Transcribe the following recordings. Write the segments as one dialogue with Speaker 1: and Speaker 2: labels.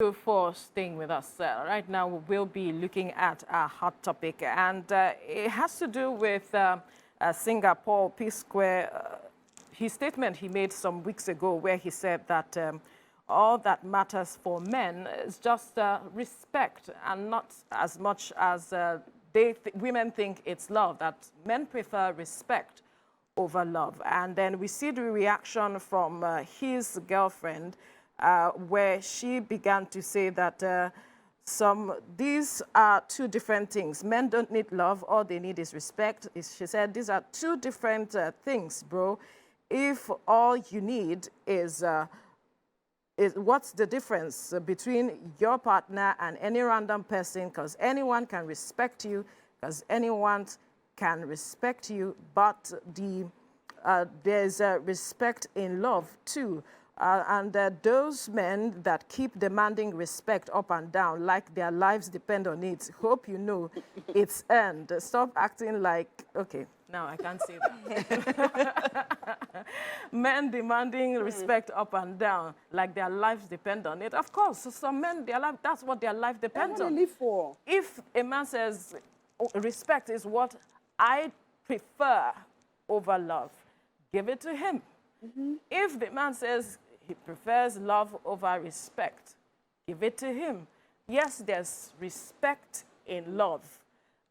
Speaker 1: you for staying with us. Right now, we'll be looking at a hot topic, and it has to do with Singapore Peace Square. His statement he made some weeks ago, where he said that all that matters for men is just respect, and not as much as women think it's love. That men prefer respect over love. And then we see the reaction from his girlfriend, where she began to say that these are two different things. Men don't need love, all they need is respect. She said, these are two different things, bro. If all you need is what's the difference between your partner and any random person? Because anyone can respect you, but there's respect in love too. And those men that keep demanding respect up and down, like their lives depend on it, hope you know it's earned. Stop acting like, okay, now I can't say that. Men demanding respect up and down, like their lives depend on it. Of course, some men, that's what their life depends on.
Speaker 2: What do they live for?
Speaker 1: If a man says, oh, respect is what I prefer over love, give it to him. If the man says he prefers love over respect, give it to him. Yes, there's respect in love,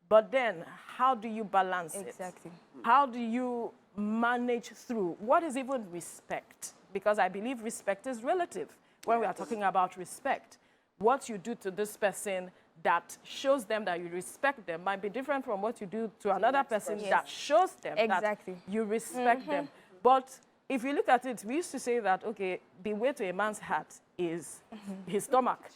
Speaker 1: but then how do you balance it?
Speaker 3: Exactly.
Speaker 1: How do you manage through? What is even respect? Because I believe respect is relative when we are talking about respect. What you do to this person that shows them that you respect them might be different from what you do to another person that shows them that you respect them. But if you look at it, we used to say that, okay, the way to a man's heart is his stomach,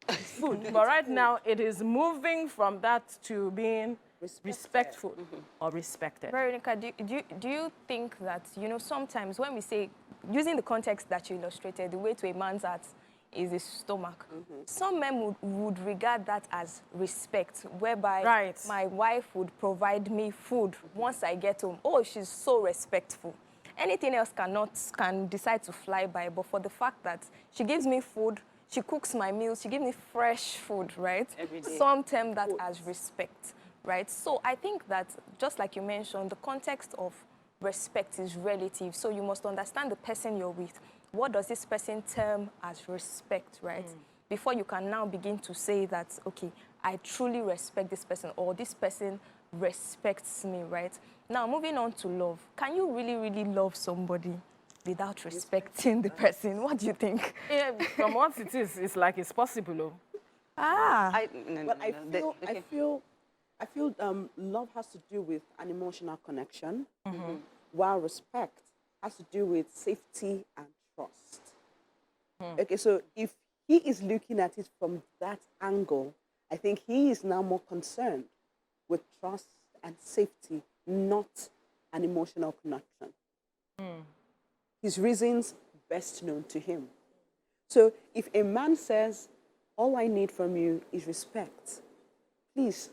Speaker 1: food. But right now, it is moving from that to being respectful or respected.
Speaker 3: Veronica, do you think that, you know, sometimes when we say, using the context that you illustrated, the way to a man's heart is his stomach, some men would regard that as respect, whereby my wife would provide me food once I get home. Oh, she's so respectful. Anything else can decide to fly by, but for the fact that she gives me food, she cooks my meals, she gives me fresh food, right?
Speaker 2: Every day.
Speaker 3: Some term that as respect, right? So I think that, just like you mentioned, the context of respect is relative. So you must understand the person you're with. What does this person term as respect, right? Before you can now begin to say that, okay, I truly respect this person, or this person respects me, right? Now, moving on to love. Can you really, really love somebody without respecting the person? What do you think?
Speaker 1: Yeah, from what it is, it's like it's possible.
Speaker 2: I feel love has to do with an emotional connection, while respect has to do with safety and trust. Okay, so if he is looking at it from that angle, I think he is now more concerned with trust and safety, not an emotional connection. His reasons best known to him. So if a man says, all I need from you is respect, please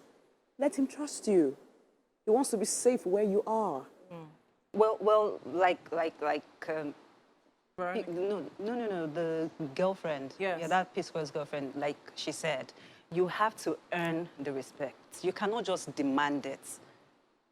Speaker 2: let him trust you. He wants to be safe where you are.
Speaker 4: Well, no, the girlfriend, that Peace Square's girlfriend, like she said, you have to earn the respect. You cannot just demand it.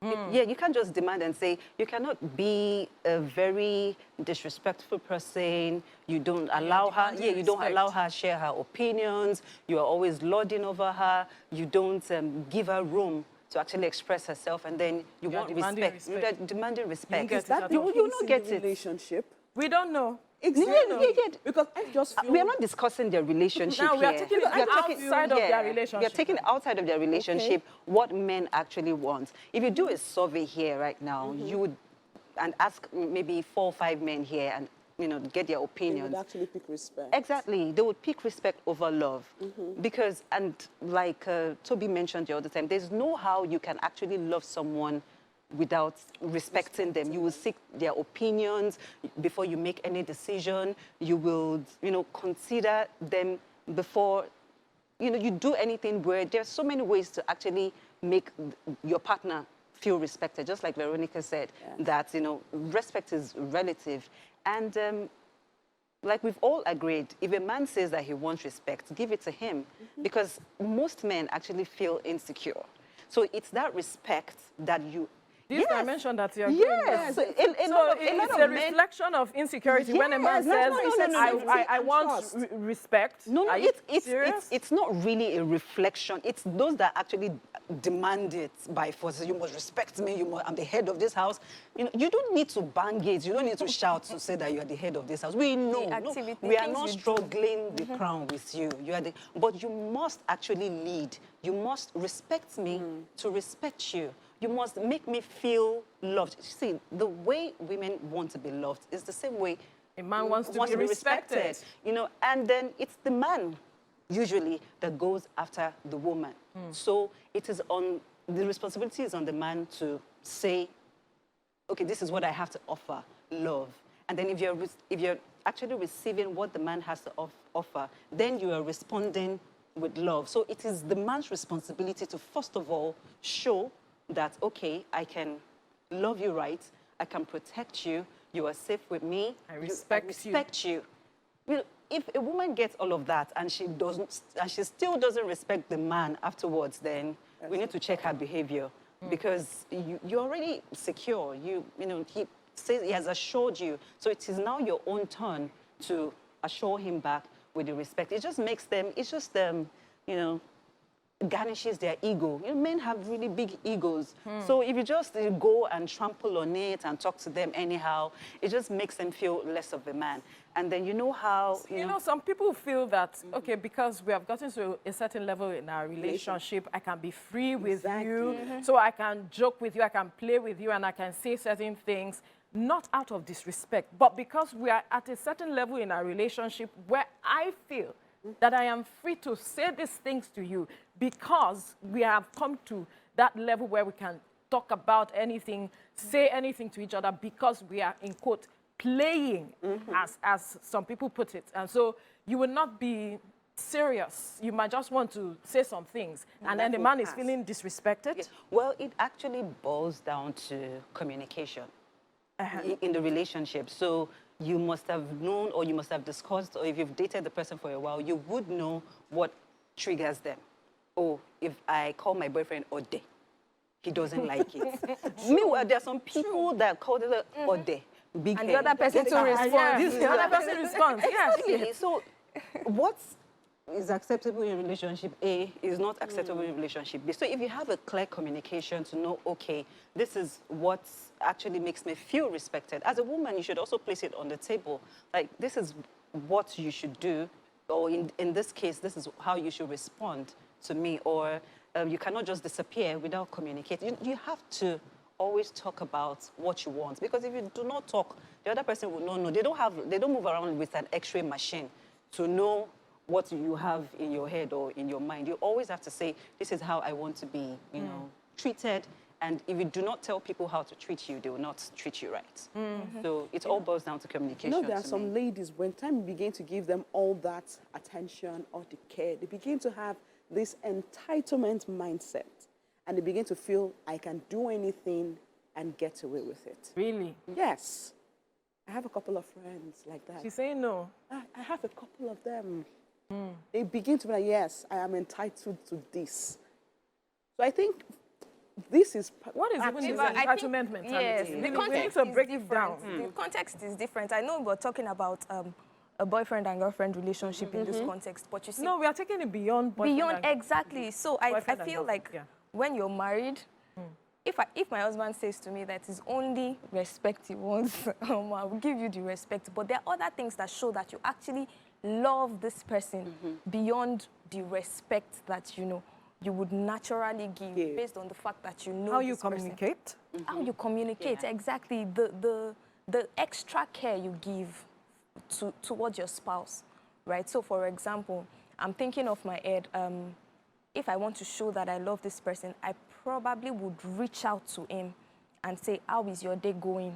Speaker 4: You can't just demand and say, you cannot be a very disrespectful person. You don't allow her, you don't allow her share her opinions. You are always lording over her. You don't give her room to actually express herself, and then you want respect. You're demanding respect.
Speaker 2: You will not get it.
Speaker 4: Relationship.
Speaker 1: We don't know.
Speaker 2: Exactly. Because I just feel...
Speaker 4: We are not discussing their relationship
Speaker 1: now, we are
Speaker 4: here.
Speaker 1: taking outside of their relationship.
Speaker 4: We are taking outside of their relationship what men actually want. If you do a survey here right now, you would ask maybe 4 or 5 men here and get their opinions.
Speaker 2: They would actually pick respect.
Speaker 4: Exactly. They would pick respect over love. Because, and like Toby mentioned the other time, there's no how you can actually love someone without respecting them. You will seek their opinions before you make any decision. You will, consider them before, you do anything, where there's so many ways to actually make your partner feel respected. Just like Veronica said, that, respect is relative. And like we've all agreed, if a man says that he wants respect, give it to him. Because most men actually feel insecure. So it's that respect that you...
Speaker 1: This dimension that you're
Speaker 4: Yes.
Speaker 1: so it's a reflection of insecurity when a man says, I want respect.
Speaker 4: No,
Speaker 1: Are you serious?
Speaker 4: it's not really a reflection. It's those that actually demand it by force. You must respect me. I'm the head of this house. You know, you don't need to bang it. You don't need to shout to say that you are the head of this house. We know. No, we are not struggling the crown with you. But you must actually lead. You must respect me to respect you. You must make me feel loved. See, the way women want to be loved is the same way
Speaker 1: a man wants to be respected.
Speaker 4: You know, and then it's the man usually that goes after the woman. So the responsibility is on the man to say, okay, this is what I have to offer, love. And then if you're actually receiving what the man has to offer, then you are responding with love. So it is the man's responsibility to first of all show that, okay, I can love you right, I can protect you, you are safe with me,
Speaker 1: I respect
Speaker 4: you. Well, if a woman gets all of that and she still doesn't respect the man afterwards, then we need to check her behavior because you're already secure. You know, he says he has assured you, so it is now your own turn to assure him back with the respect. It just makes them, you know, garnishes their ego. You know, men have really big egos. So if you just go and trample on it and talk to them anyhow, it just makes them feel less of a man. And then you know how...
Speaker 1: You know, some people feel that, okay, because we have gotten to a certain level in our relationship, I can be free with you, so I can joke with you, I can play with you, and I can say certain things, not out of disrespect, but because we are at a certain level in our relationship where I feel that I am free to say these things to you because we have come to that level where we can talk about anything, say anything to each other because we are, in quote, playing, as some people put it. And so you will not be serious. You might just want to say some things, and then the man is feeling disrespected.
Speaker 4: Yes. Well, it actually boils down to communication in the relationship. So you must have known, or you must have discussed, or if you've dated the person for a while, you would know what triggers them. Oh, if I call my boyfriend Ode, he doesn't like it. Meanwhile, there are some people that call it Ode. Big
Speaker 3: and
Speaker 4: head.
Speaker 3: the other person to respond.
Speaker 1: The other person responds.
Speaker 4: Exactly. So what is acceptable in relationship A is not acceptable in relationship B. So if you have a clear communication to know, okay, this is what actually makes me feel respected. As a woman, you should also place it on the table. Like, this is what you should do, or in this case, this is how you should respond to me, or you cannot just disappear without communicating. You have to always talk about what you want, because if you do not talk, the other person will not know. They don't move around with an X-ray machine to know what you have in your head or in your mind. You always have to say, this is how I want to be, you know, treated. And if you do not tell people how to treat you, they will not treat you right. So it all boils down to communication.
Speaker 2: You know, there are some ladies, when time begin to give them all that attention or the care, they begin to have this entitlement mindset. And they begin to feel, I can do anything and get away with it.
Speaker 1: Really?
Speaker 2: Yes. I have a couple of friends like that.
Speaker 1: She's saying no.
Speaker 2: I have a couple of them. They begin to be like, yes, I am entitled to this. So I think this is...
Speaker 1: What is even this entitlement mentality?
Speaker 3: Yes, the context is different. The context is different. I know we're talking about a boyfriend and girlfriend relationship in this context, but you see...
Speaker 1: No, we are taking it beyond boyfriend
Speaker 3: Beyond, exactly. So I feel like when you're married, if my husband says to me that it's only respect he wants, I will give you the respect. But there are other things that show that you actually love this person beyond the respect that, you know, you would naturally give based on the fact that you know
Speaker 1: how you communicate.
Speaker 3: How you communicate, exactly. The extra care you give towards your spouse, right? So, for example, I'm thinking of my head. If I want to show that I love this person, I probably would reach out to him and say, how is your day going?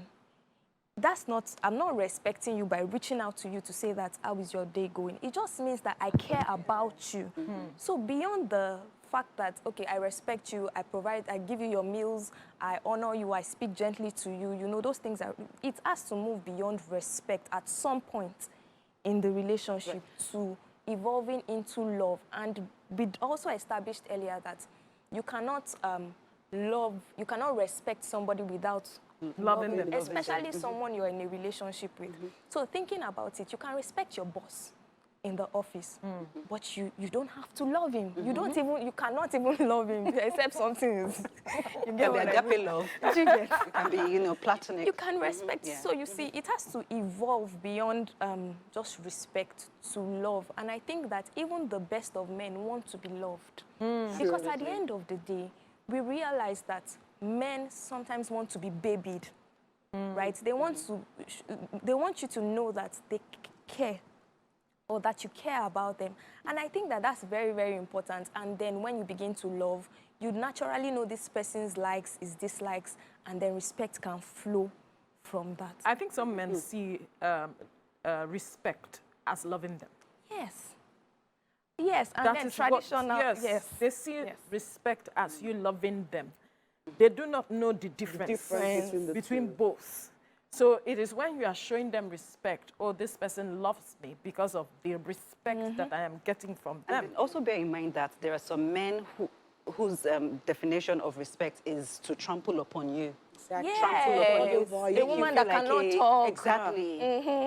Speaker 3: I'm not respecting you by reaching out to you to say that, how is your day going? It just means that I care about you. So beyond the fact that, okay, I respect you, I give you your meals, I honor you, I speak gently to you, you know, those things it has to move beyond respect at some point. in the relationship to evolving into love. And we also established earlier that you cannot you cannot respect somebody without
Speaker 1: loving them.
Speaker 3: Especially someone you're in a relationship with. So thinking about it, you can respect your boss in the office, but you don't have to love him. You cannot even love him except something is. You get what I mean?
Speaker 4: Love.
Speaker 3: You get?
Speaker 4: It can be, you know, platonic.
Speaker 3: You can respect. So you see, it has to evolve beyond just respect to love. And I think that even the best of men want to be loved. Because at the end of the day, we realize that men sometimes want to be babied, right? They want you to know that they care, or that you care about them. And I think that that's very, very important. And then when you begin to love, you naturally know this person's likes, his dislikes, and then respect can flow from that.
Speaker 1: I think some men see respect as loving them.
Speaker 3: Yes. Yes, and
Speaker 1: That
Speaker 3: then
Speaker 1: is what-
Speaker 3: traditional,
Speaker 1: yes. They see respect as you loving them. They do not know the difference, between both. So it is when you are showing them respect, oh, this person loves me because of the respect that I am getting from them.
Speaker 4: And also bear in mind that there are some men whose definition of respect is to trample upon you.
Speaker 2: Exactly.
Speaker 3: Yes. A woman that cannot talk.
Speaker 4: Exactly.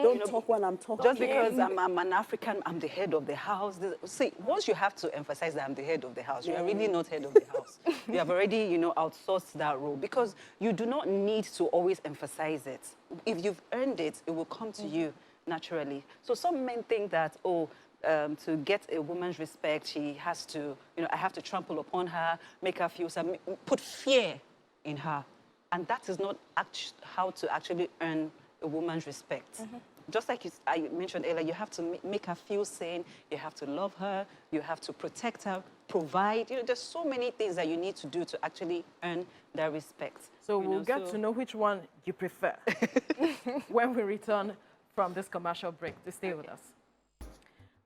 Speaker 2: Don't talk when I'm talking.
Speaker 4: Just because I'm an African, I'm the head of the house. See, once you have to emphasize that I'm the head of the house, you are really not head of the house. You have already, you know, outsourced that role, because you do not need to always emphasize it. If you've earned it, it will come to you naturally. So some men think that, oh, to get a woman's respect, she has to, you know, I have to trample upon her, make her feel some, put fear in her. And that is not how to actually earn a woman's respect. Just like I mentioned earlier, you have to make her feel sane, you have to love her, you have to protect her, provide. You know, there's so many things that you need to do to actually earn their respect.
Speaker 1: So we'll get to know which one you prefer when we return from this commercial break. To stay with us.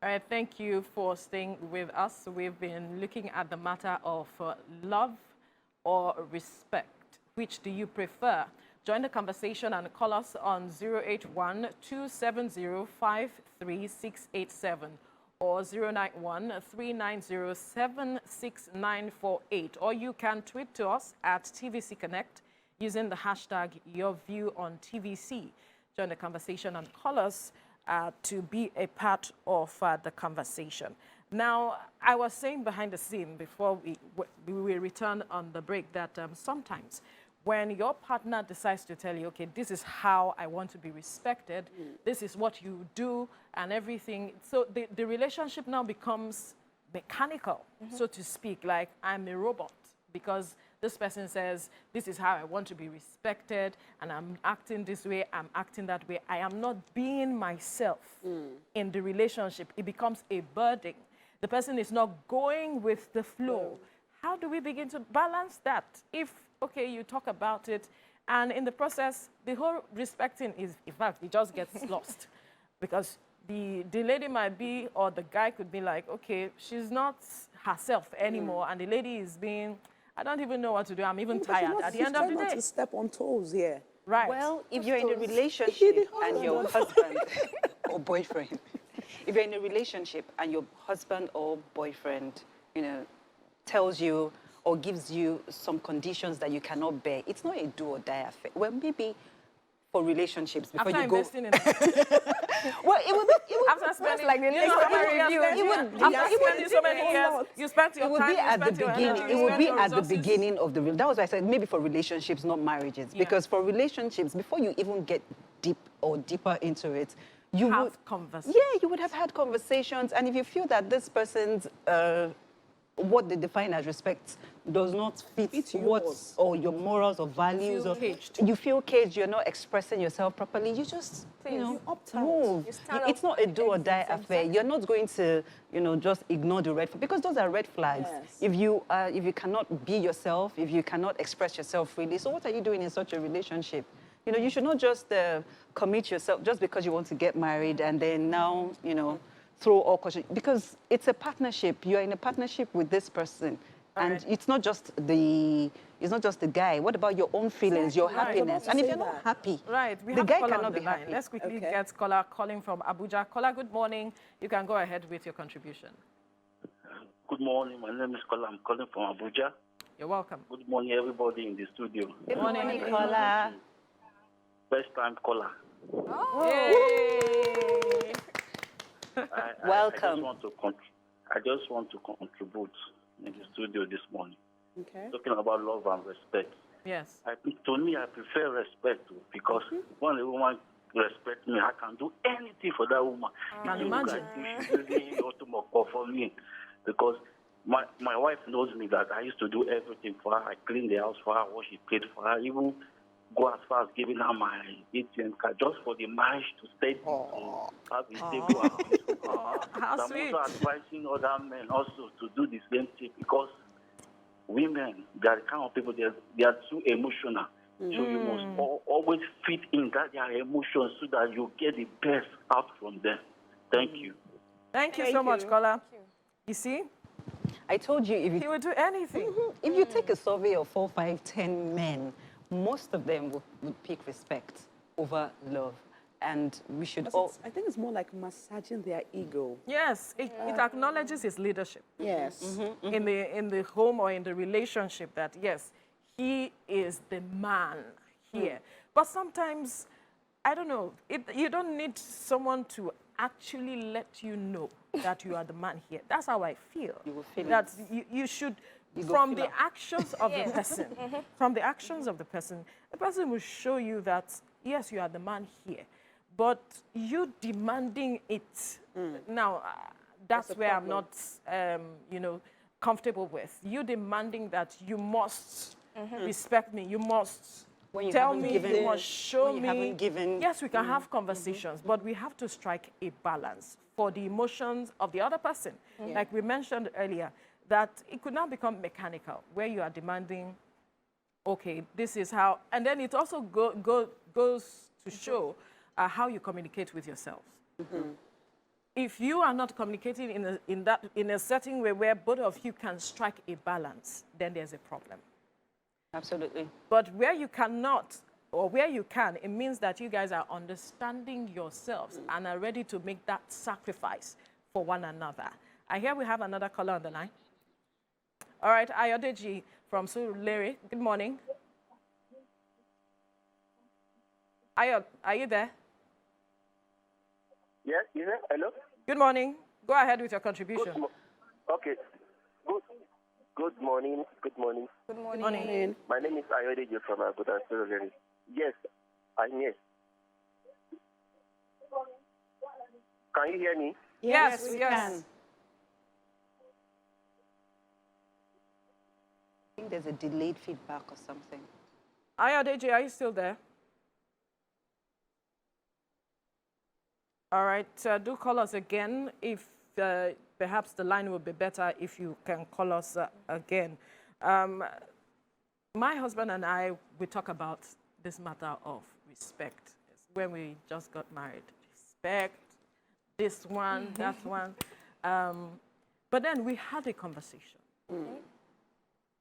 Speaker 1: All right, thank you for staying with us. We've been looking at the matter of love or respect. Which do you prefer? Join the conversation and call us on 081-270-53687 or 091-390-76948. Or you can tweet to us at TVC Connect using the hashtag #YourViewOnTVC. Join the conversation and call us to be a part of the conversation. Now, I was saying behind the scene before we return on the break that sometimes when your partner decides to tell you, okay, this is how I want to be respected, this is what you do and everything, so the relationship now becomes mechanical, so to speak, like I'm a robot because this person says, this is how I want to be respected and I'm acting this way, I'm acting that way. I am not being myself in the relationship. It becomes a burden. The person is not going with the flow. How do we begin to balance that? If, okay, you talk about it, and in the process, the whole respecting is, in fact, it just gets lost. Because the lady might be, or the guy could be like, okay, she's not herself anymore, and the lady is being, I don't even know what to do, I'm even tired at the end of the day.
Speaker 2: Not to step on toes here.
Speaker 1: Right.
Speaker 4: Well, if you're in a relationship and your husband or boyfriend, if you're in a relationship and your husband or boyfriend, you know, tells you or gives you some conditions that you cannot bear, it's not a do or die affair. Well, maybe for relationships before
Speaker 1: After
Speaker 4: you go.
Speaker 1: investing in
Speaker 4: Well, it would be.
Speaker 1: after spending
Speaker 3: like the next review.
Speaker 1: You spent your
Speaker 4: It would
Speaker 1: time,
Speaker 4: be
Speaker 1: you
Speaker 4: at the
Speaker 1: spent your
Speaker 4: beginning.
Speaker 1: energy,
Speaker 4: It
Speaker 1: you
Speaker 4: would
Speaker 1: spent
Speaker 4: be
Speaker 1: your
Speaker 4: at the
Speaker 1: resources.
Speaker 4: beginning of the. That was why I said maybe for relationships, not marriages. Because for relationships, before you even get deeper into it, you
Speaker 1: Have
Speaker 4: would
Speaker 1: conversations.
Speaker 4: Yeah, you would have had conversations, and if you feel that this person's what they define as respect does not fit
Speaker 2: yours.
Speaker 4: or your morals or values,
Speaker 1: feel
Speaker 4: or
Speaker 1: caged.
Speaker 4: you feel caged, you're not expressing yourself properly, you just move. It's not a do or die affair. You're not going to just ignore the red flags, because those are red flags.
Speaker 2: Yes.
Speaker 4: If you cannot be yourself, if you cannot express yourself freely, so what are you doing in such a relationship? You should not just commit yourself just because you want to get married and then now throw all caution, because it's a partnership. You're in a partnership with this person. And it's not just the guy. What about your own feelings, your happiness? And if you're not happy, the guy cannot be happy.
Speaker 1: Let's quickly get caller calling from Abuja. Caller, good morning. You can go ahead with your contribution.
Speaker 5: Good morning. My name is Kola. I'm calling from Abuja.
Speaker 1: You're welcome.
Speaker 5: Good morning, everybody in the studio.
Speaker 4: Good morning, Kola.
Speaker 5: First time caller.
Speaker 1: Oh. Yay.
Speaker 4: Welcome.
Speaker 5: I just want to contribute in the studio this morning.
Speaker 2: Okay.
Speaker 5: Talking about love and respect.
Speaker 1: Yes.
Speaker 5: To me, I prefer respect because when a woman respects me, I can do anything for that woman.
Speaker 1: Can imagine.
Speaker 5: She's really for me because my wife knows me that I used to do everything for her. I clean the house for her, wash it, paid for her, even go as far as giving her my ATM card just for the marriage to stay to have a stable house.
Speaker 1: How
Speaker 5: I'm
Speaker 1: sweet.
Speaker 5: also advising other men also to do the same thing because women, they are the kind of people, they are too emotional. So you must always fit in their emotions so that you get the best out from them. Thank you.
Speaker 1: Thank you so much, Kola. You see?
Speaker 4: I told you if
Speaker 1: He would do anything.
Speaker 4: if you take a survey of 4, 5, 10 men, most of them would pick respect over love. And we should all...
Speaker 2: I think it's more like massaging their ego.
Speaker 1: Yes, it acknowledges his leadership.
Speaker 2: Yes.
Speaker 1: In the home or in the relationship that, yes, he is the man here. But sometimes, I don't know, you don't need someone to actually let you know that you are the man here. That's how I feel.
Speaker 4: You will feel
Speaker 1: that you should, from the actions of the person, from the actions of the person will show you that, yes, you are the man here. But you demanding it, now, that's where I'm not, comfortable with. You demanding that you must respect me, you must tell me, you must show me. Yes, we can have conversations, but we have to strike a balance for the emotions of the other person. Like we mentioned earlier, that it could now become mechanical, where you are demanding, okay, this is how, and then it also goes to show how you communicate with yourselves. If you are not communicating in a certain way where both of you can strike a balance, then there's a problem.
Speaker 4: Absolutely.
Speaker 1: But where you cannot, or where you can, it means that you guys are understanding yourselves and are ready to make that sacrifice for one another. I hear we have another caller on the line. All right, Ayodeji from Surulere. Good morning. Ayod, are you there?
Speaker 6: Yes, is it? Hello?
Speaker 1: Good morning. Go ahead with your contribution.
Speaker 6: Okay. Good morning. Good morning.
Speaker 3: Good morning.
Speaker 1: Good morning.
Speaker 6: My name is Ayodeji from Abuja. Yes, I'm here. Can you hear me?
Speaker 1: Yes, we can.
Speaker 4: I think there's a delayed feedback or something.
Speaker 1: Ayodeji, are you still there? All right, do call us again if perhaps the line will be better if you can call us again. My husband and I, we talk about this matter of respect. It's when we just got married. Respect, this one, that one. But then we had a conversation.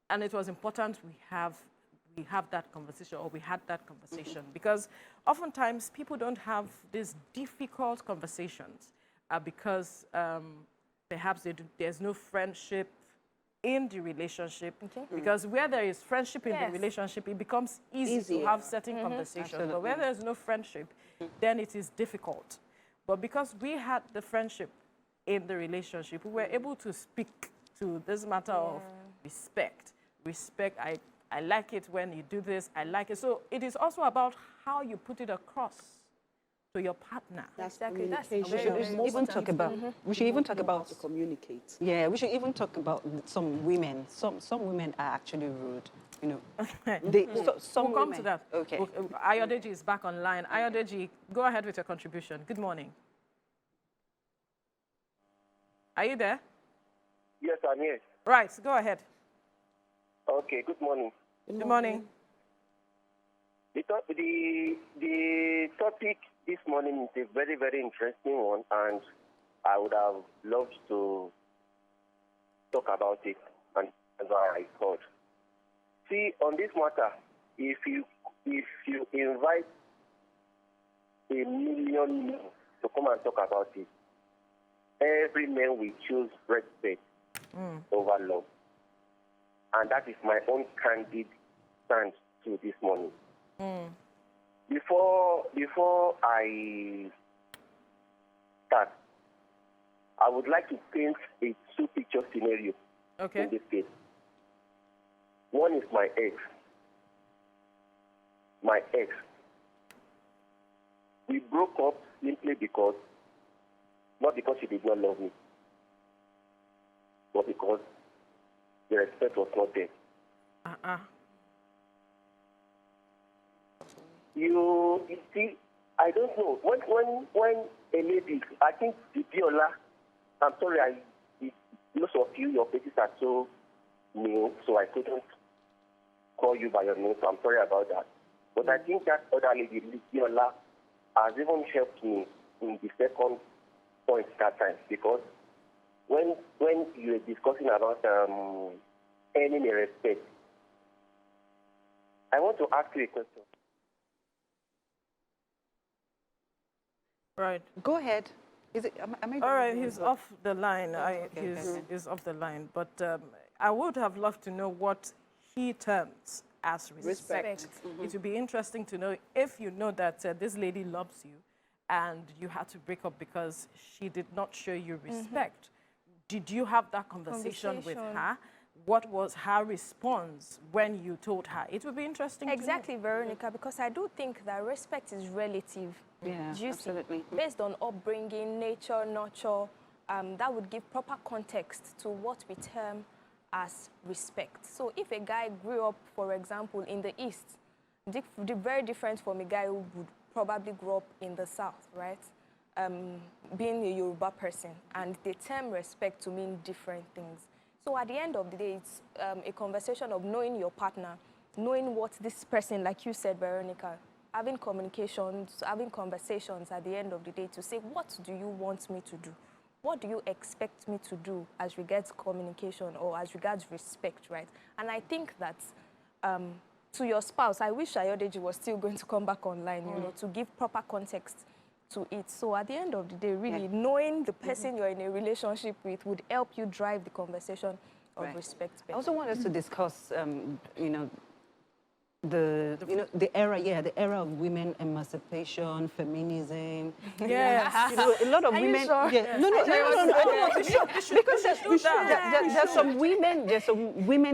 Speaker 1: And it was important we have that conversation, or we had that conversation, because oftentimes people don't have these difficult conversations because perhaps there's no friendship in the relationship. Because where there is friendship in the relationship, it becomes easy to have certain conversations. Absolutely. But where there's no friendship, then it is difficult. But because we had the friendship in the relationship, we were able to speak to this matter of respect. Respect, I like it when you do this, I like it. So it is also about how you put it across to your partner.
Speaker 2: That's
Speaker 3: Exactly.
Speaker 2: communication.
Speaker 3: That's
Speaker 4: We should even talk about
Speaker 2: to communicate.
Speaker 4: Yeah, we should even talk about some women. Some women are actually rude. You know,
Speaker 1: We'll come to that.
Speaker 4: Okay.
Speaker 1: Ayodeji is back online. Ayodeji, go ahead with your contribution. Good morning. Are you there?
Speaker 6: Yes, I'm here.
Speaker 1: Right, go ahead.
Speaker 6: Okay, good morning.
Speaker 1: Good morning.
Speaker 6: The topic this morning is a very, very interesting one, and I would have loved to talk about it and That's why I called. See, on this matter, if you invite a million men to come and talk about it, every man will choose respect over love. And that is my own candid stance to this morning. Before I start, I would like to paint a two-picture scenario in this case. One is my ex. My ex. We broke up simply because, not because she did not love me, but because the respect was not there. You see, I don't know. When a lady, I think Viola, I'm sorry, most of you, your faces are so new, so I couldn't call you by your name, so I'm sorry about that. But I think that other lady, Viola, has even helped me in the second point that time, because when you were discussing about earning a respect, I want to ask you a question.
Speaker 1: Right.
Speaker 4: Go ahead. Is it? Am I
Speaker 1: All right, he's off the line.
Speaker 4: Okay.
Speaker 1: He's off the line. But I would have loved to know what he terms as respect. It would be interesting to know if you know that this lady loves you and you had to break up because she did not show you respect. Did you have that conversation with her? What was her response when you told her? It would be interesting
Speaker 3: Exactly,
Speaker 1: to know.
Speaker 3: Veronica, because I do think that respect is relative.
Speaker 4: Yeah, absolutely.
Speaker 3: Based on upbringing, nature, nurture, that would give proper context to what we term as respect. So if a guy grew up, for example, in the East, very different from a guy who would probably grow up in the South, right? Being a Yoruba person, and they term respect to mean different things. So at the end of the day, it's a conversation of knowing your partner, knowing what this person, like you said, Veronica, having communications, having conversations at the end of the day to say, what do you want me to do? What do you expect me to do as regards communication or as regards respect, right? And I think that to your spouse, I wish Ayodeji was still going to come back online, you know, to give proper context to it. So at the end of the day, really, knowing the person you're in a relationship with would help you drive the conversation of respect better.
Speaker 4: I also want us to discuss, you know, the era of women emancipation, feminism.
Speaker 1: Yes.
Speaker 4: You know, a lot of
Speaker 3: Are you
Speaker 4: women.
Speaker 3: sure?
Speaker 4: Yeah, no. I don't want to show because there's some women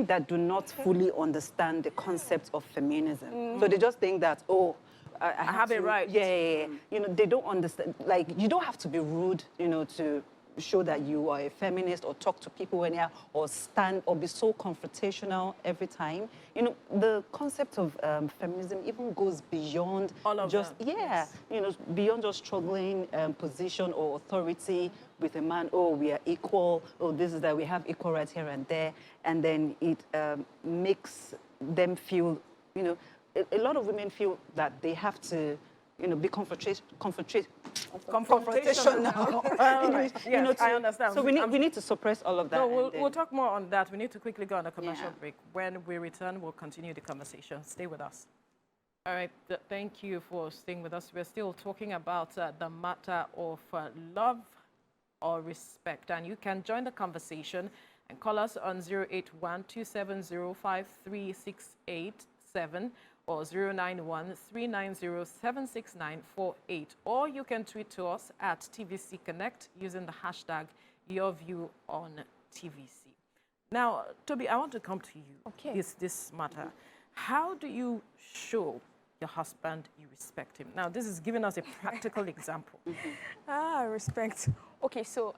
Speaker 4: that do not fully understand the concept of feminism. So they just think that, oh, I
Speaker 1: have it right.
Speaker 4: Yeah. You know, they don't understand. Like, you don't have to be rude, you know, to show that you are a feminist or talk to people when you're, or stand or be so confrontational every time. You know, the concept of feminism even goes beyond
Speaker 1: all of
Speaker 4: just,
Speaker 1: them.
Speaker 4: you know, beyond just struggling position or authority with a man. Oh, we are equal. Oh, this is that we have equal rights here and there. And then it makes them feel, you know, a lot of women feel that they have to, you know, be confrontational.
Speaker 1: You know, I understand.
Speaker 4: So we need to suppress all of that.
Speaker 1: No, we'll talk more on that. We need to quickly go on a commercial
Speaker 4: Yeah.
Speaker 1: break. When we return, we'll continue the conversation. Stay with us. All right. Thank you for staying with us. We're still talking about the matter of love or respect. And you can join the conversation and call us on 081-270-53687 or 091-390-76948. Or you can tweet to us at TVC Connect using the hashtag #YourViewOnTVC. Now, Toby, I want to come to you.
Speaker 3: Okay.
Speaker 1: This matter. How do you show your husband you respect him? Now, this is giving us a practical example.
Speaker 3: Respect. Okay, so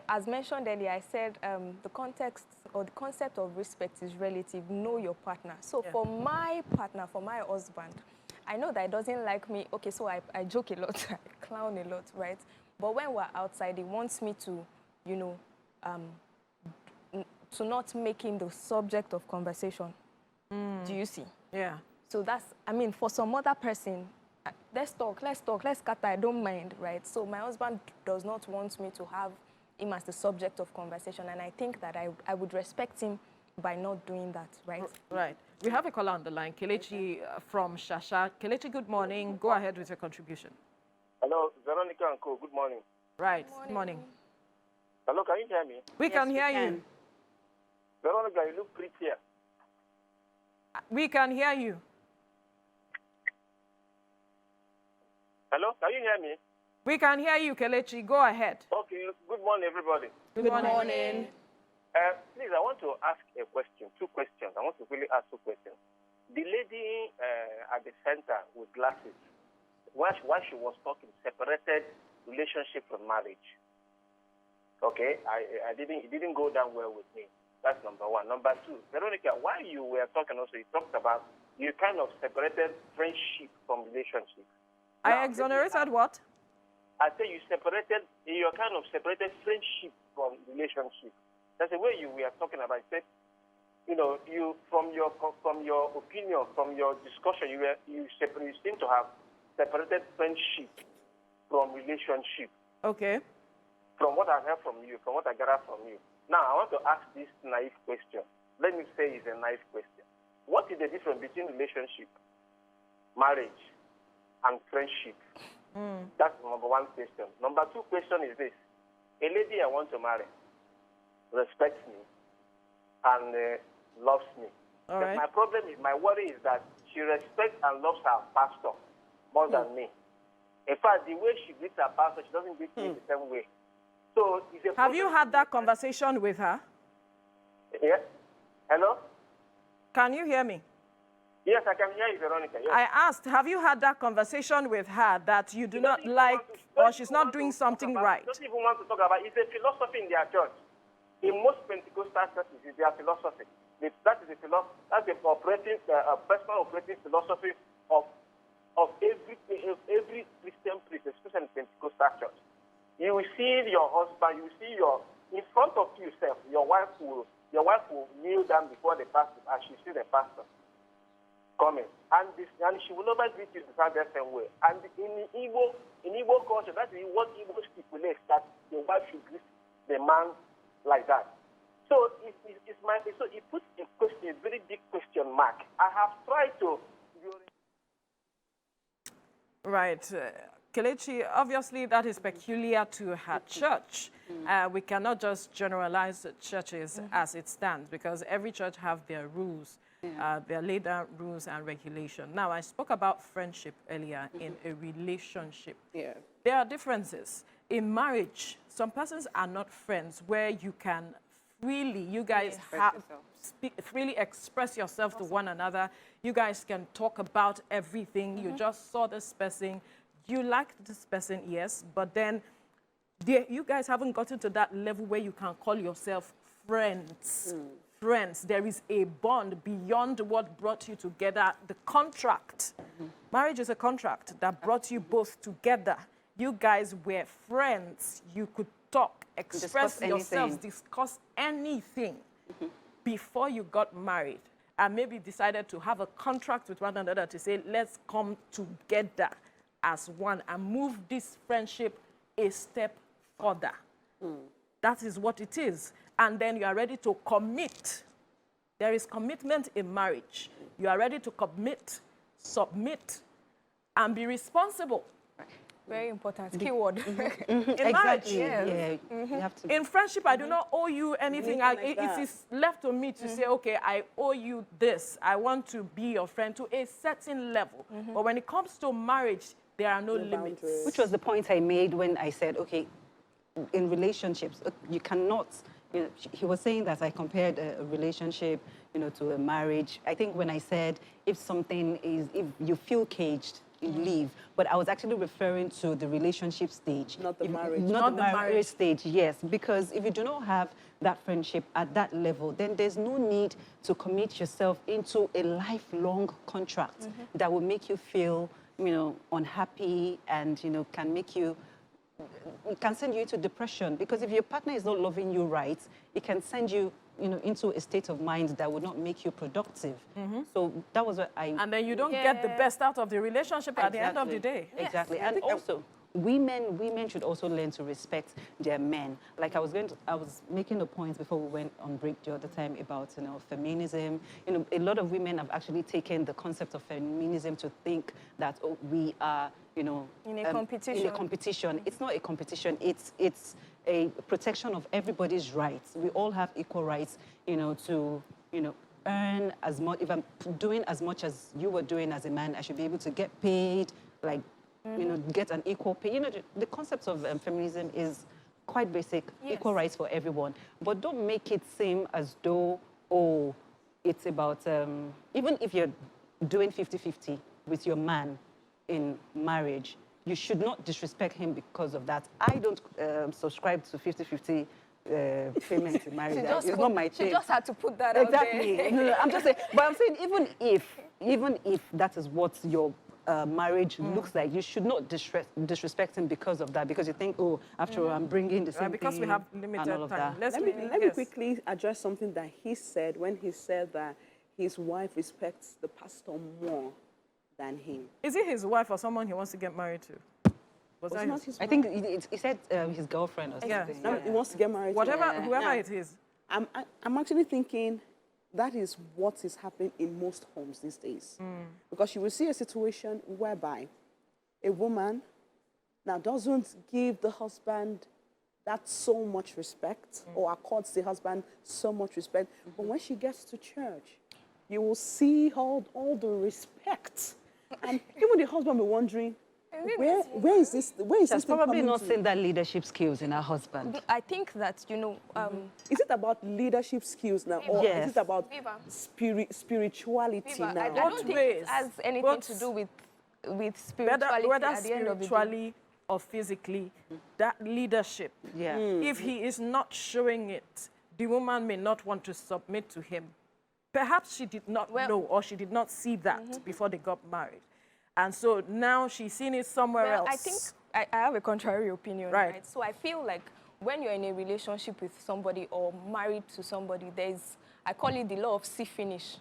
Speaker 3: as mentioned earlier, I said the context or the concept of respect is relative. Know your partner. So for my partner, for my husband, I know that he doesn't like me. Okay, so I joke a lot, I clown a lot, right? But when we're outside, he wants me to, you know, to not make him the subject of conversation. Do you see?
Speaker 1: Yeah.
Speaker 3: So that's, I mean, for some other person, let's talk, let's scatter, I don't mind, right? So my husband does not want me to have him as the subject of conversation, and I think that I would respect him by not doing that, right?
Speaker 1: Right. We have a caller on the line, Kelechi from Shasha. Kelechi, good morning. Go ahead with your contribution.
Speaker 7: Hello, Veronica and Co. Good morning.
Speaker 1: Right. Good morning.
Speaker 7: Hello, can you hear me?
Speaker 1: We can hear you.
Speaker 7: Veronica, you look prettier.
Speaker 1: We can hear you.
Speaker 7: Hello, can you hear me?
Speaker 1: We can hear you, Kelechi. Go ahead.
Speaker 7: Okay, good morning, everybody.
Speaker 1: Good morning.
Speaker 7: Please, I want to ask a question, two questions. I want to really ask two questions. The lady at the center with glasses, while she was talking, separated relationship from marriage. Okay, it didn't go down well with me. That's number one. Number two, Veronica, while you were talking also, you talked about you kind of separated friendship from relationship.
Speaker 1: I exonerated what?
Speaker 7: I say you kind of separated friendship from relationship. That's the way you were talking about. You said, you from your opinion, from your discussion, you seem to have separated friendship from relationship.
Speaker 1: Okay.
Speaker 7: From what I've heard from you, from what I gathered from you. Now, I want to ask this naive question. Let me say it's a naive question. What is the difference between relationship, marriage, and friendship? That's number one question. Number two question is this. A lady I want to marry respects me and loves me.
Speaker 1: All right.
Speaker 7: My problem is, my worry is that she respects and loves her pastor more than me. In fact, the way she greets her pastor, she doesn't greet me the same way. So,
Speaker 1: have you had that conversation with her?
Speaker 7: Yes. Hello?
Speaker 1: Can you hear me?
Speaker 7: Yes, I can hear you, Veronica. Yes.
Speaker 1: I asked, have you had that conversation with her that you do not like or she's not doing something right?
Speaker 7: She doesn't even want to talk about it. It's a philosophy in their church. In most Pentecostal churches, it's their philosophy. That is a philosophy. That's a personal operating philosophy of every Christian priest, especially in Pentecostal church. You will see your husband. You will see in front of yourself. Your wife will kneel down before the pastor as she sees the pastor coming, and she will never greet you the same way. And in Igbo culture, that is what Igbo stipulates, that the wife should greet the man like that. So it puts a very big question mark. I have tried to.
Speaker 1: Right. Kelechi, obviously that is peculiar to her church. We cannot just generalize the churches as it stands, because every church have their rules, their laid down rules and regulation. Now, I spoke about friendship earlier in a relationship. Yeah. There are differences. In marriage, some persons are not friends where you can freely, you guys freely express yourself to one another. You guys can talk about everything. You just saw this person. You liked this person, yes, but then you guys haven't gotten to that level where you can call yourself friends. Friends, there is a bond beyond what brought you together, the contract. Marriage is a contract that brought you both together. You guys were friends. You could talk, express yourselves, discuss anything before you got married, and maybe decided to have a contract with one another to say, let's come together as one and move this friendship a step further. That is what it is. And then you are ready to commit. There is commitment in marriage. You are ready to commit, submit, and be responsible.
Speaker 3: Very important keyword.
Speaker 1: In marriage,
Speaker 4: yes. You have to.
Speaker 1: In friendship, I do not owe you anything. It is left to me to say, okay, I owe you this. I want to be your friend to a certain level. But when it comes to marriage, there are no limits.
Speaker 4: Which was the point I made when I said, okay, in relationships, you cannot, he was saying that I compared a relationship, to a marriage. I think when I said, if you feel caged, you leave. But I was actually referring to the relationship stage.
Speaker 2: Not the marriage.
Speaker 4: Not the marriage stage, yes. Because if you do not have that friendship at that level, then there's no need to commit yourself into a lifelong contract that will make you feel, unhappy and, can send you into depression. Because if your partner is not loving you right, it can send you, into a state of mind that would not make you productive. So that was what I...
Speaker 1: And then you don't get the best out of the relationship at the end of the day.
Speaker 4: Exactly. And also, women should also learn to respect their men. Like I was making a point before we went on break the other time about, feminism. A lot of women have actually taken the concept of feminism to think that we are,
Speaker 3: in a competition.
Speaker 4: In a competition. It's not a competition. It's a protection of everybody's rights. We all have equal rights, to, earn as much. If I'm doing as much as you were doing as a man, I should be able to get paid, like, get an equal pay. The concept of feminism is quite basic, equal rights for everyone. But don't make it seem as though, it's about, even if you're doing 50-50 with your man in marriage, you should not disrespect him because of that. I don't subscribe to 50-50 payment in marriage. It's not my thing.
Speaker 3: She just had to put that out there.
Speaker 4: Exactly. No, I'm just saying, but I'm saying even if that is what your marriage looks like, you should not disrespect him because of that, because you think, after all, I'm bringing the same
Speaker 1: because
Speaker 4: thing
Speaker 1: we have limited time.
Speaker 2: Let me quickly address something that he said when he said that his wife respects the pastor more than him.
Speaker 1: Is it his wife or someone he wants to get married to?
Speaker 4: I think he said his girlfriend or something.
Speaker 1: Yeah.
Speaker 2: No, he wants to get married
Speaker 1: Whoever
Speaker 2: now,
Speaker 1: it is.
Speaker 2: I'm actually thinking that is what is happening in most homes these days. Because you will see a situation whereby a woman now doesn't give the husband that so much respect or accords the husband so much respect. But when she gets to church, you will see all the respect. And even the husband will be wondering, where is this?
Speaker 4: She's probably not seen that leadership skills in her husband.
Speaker 3: I think that,
Speaker 2: is it about leadership skills now, or is it about spirituality now?
Speaker 3: I don't think it has anything to do with spirituality
Speaker 1: whether
Speaker 3: at the end of the day.
Speaker 1: spiritually or physically, that leadership, if he is not showing it, the woman may not want to submit to him. Perhaps she did not know, or she did not see that before they got married. And so now she's seen it somewhere else.
Speaker 3: I think I have a contrary opinion, right? So I feel like when you're in a relationship with somebody or married to somebody, I call it the law of see finish,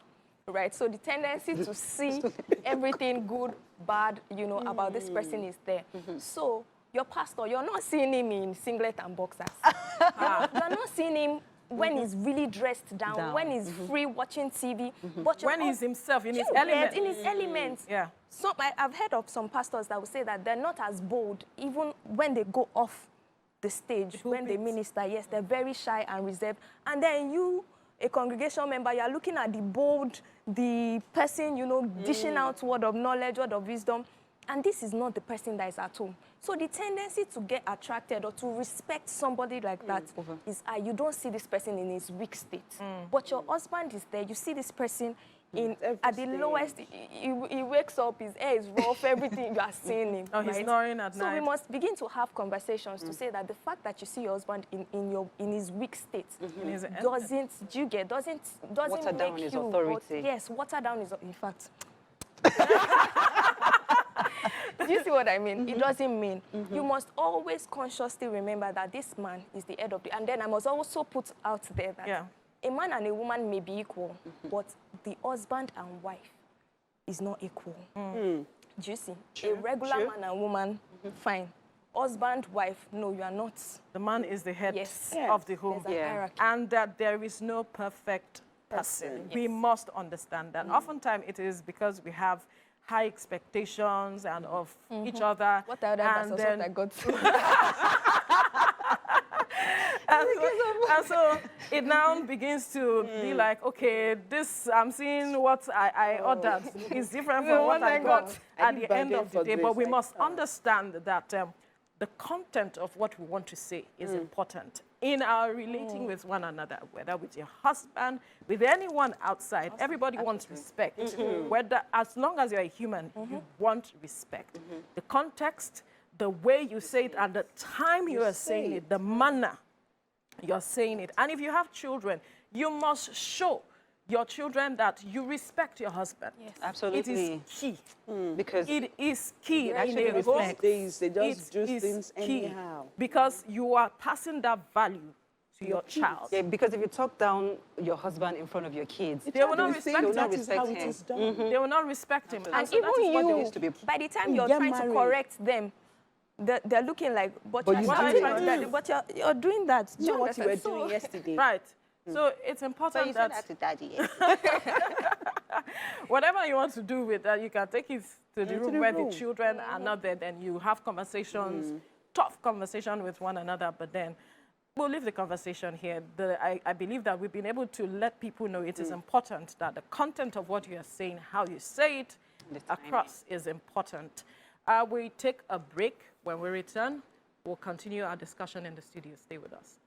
Speaker 3: right? So the tendency to see everything good, bad, about this person is there. So your pastor, you're not seeing him in singlet and boxers. You're not seeing him when he's really dressed down, when he's free watching TV. But
Speaker 1: when he's himself, in his element.
Speaker 3: In his elements.
Speaker 1: Yeah.
Speaker 3: So I've heard of some pastors that will say that they're not as bold, even when they go off the stage, when they minister. Yes, they're very shy and reserved. And then you, a congregation member, you're looking at the bold, the person, dishing out word of knowledge, word of wisdom. And this is not the person that is at home. So the tendency to get attracted or to respect somebody like that is you don't see this person in his weak state. But your husband is there. You see this person at the lowest. He wakes up, his hair is rough, everything, you are seeing him.
Speaker 1: He's snoring at night.
Speaker 3: So we must begin to have conversations to say that the fact that you see your husband in his weak state doesn't
Speaker 4: water down his authority.
Speaker 3: Yes, water down his, in fact. Do you see what I mean? It doesn't mean. You must always consciously remember that this man is the head of the... And then I must also put out there that a man and a woman may be equal, but the husband and wife is not equal. Do you see? A regular man and woman, fine. Husband, wife, no, you are not.
Speaker 1: The man is the head of the home.
Speaker 3: There's an hierarchy.
Speaker 1: And that there is no perfect person. We must understand that. Oftentimes it is because we have high expectations and of each other.
Speaker 3: What other and then I got
Speaker 1: and so it now begins to be like, okay, this I'm seeing what I ordered is different from what I got at the end of the day. But we must understand that the content of what we want to say is important in our relating with one another, whether with your husband, with anyone outside. Everybody wants respect. Whether, as long as you're a human, you want respect. The context, the way you say it, and the time you are saying it, the manner you're saying it. And if you have children, you must show your children that you respect your husband.
Speaker 3: Yes.
Speaker 4: Absolutely.
Speaker 1: It is key.
Speaker 4: Because
Speaker 1: it is key.
Speaker 2: These days, they just do things anyhow.
Speaker 1: Because you are passing that value to your child.
Speaker 4: Yeah, because if you talk down your husband in front of your kids,
Speaker 1: they will not respect him.
Speaker 2: They
Speaker 1: will not respect him.
Speaker 3: And so even you, by the time you're trying to correct them, they're looking like, but
Speaker 2: you
Speaker 3: you're doing that. Do
Speaker 2: You know what you were
Speaker 3: understand?
Speaker 2: doing yesterday.
Speaker 1: Right. So it's important
Speaker 4: you
Speaker 1: that,
Speaker 4: said that to daddy.
Speaker 1: whatever you want to do with that, you can take it to the room where the
Speaker 2: room.
Speaker 1: children are not there, then you have conversations, tough conversation with one another, but then we'll leave the conversation here. I believe that we've been able to let people know it is important that the content of what you are saying, how you say it across is important. We take a break. When we return, we'll continue our discussion in the studio. Stay with us.